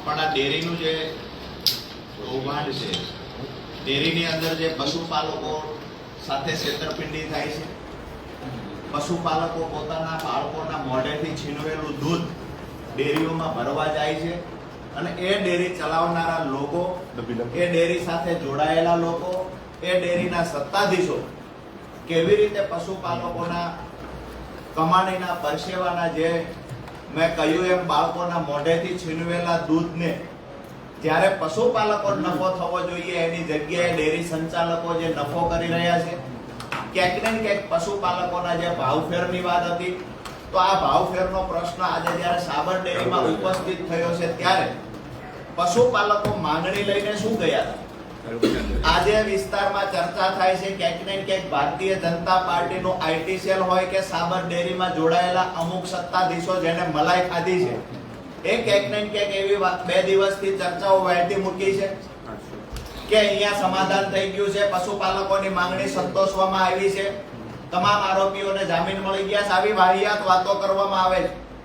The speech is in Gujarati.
પણ આ ડેરીનું જે કૌભાંડ છે, ડેરીની અંદર જે પશુપાલકો સાથે છેતરપિંડી થાય છે, પશુપાલકો પોતાના બાળકોના મોઢેથી છીનવેલું દૂધ ડેરીઓમાં ભરવા જાય છે અને એ ડેરી ચલાવનારા લોકો, એ ડેરી સાથે જોડાયેલા લોકો, એ ડેરીના સત્તાધીશો કેવી રીતે પશુપાલકોના કમાણીના પરસેવાના જે મેં કહ્યું એમ બાળકોના મોઢેથી છીનવેલા દૂધને જ્યારે પશુપાલકો નફો થવો જોઈએ એની જગ્યાએ ડેરી સંચાલકો જે નફો કરી રહ્યા છે, ક્યાંક ને ક્યાંક પશુપાલકોના જે ભાવફેરની વાત હતી, તો આ ભાવફેરનો પ્રશ્ન આજે જ્યારે સાબર ડેરીમાં ઉપસ્થિત થયો છે ત્યારે પશુપાલકો માંગણી લઈને શું ગયા હતા? આજે વિસ્તારમાં ચર્ચા થાય છે ક્યાંક ને ક્યાંક ભારતીય જનતા પાર્ટીનો આઈટી સેલ હોય કે સાબર ડેરીમાં જોડાયેલા અમુક સત્તાધીશો જેને મલાઈ ખાધી છે, એ ક્યાંક ને ક્યાંક એવી 2 દિવસથી ચર્ચાઓ વહેતી મૂકી છે કે અહીંયા સમાધાન થઈ ગયું છે, પશુપાલકોની માંગણી સંતોષવામાં આવી છે, તમામ આરોપીઓને જામીન મળી ગયા છે. આવી વાહિયાત વાતો કરવામાં આવે છે.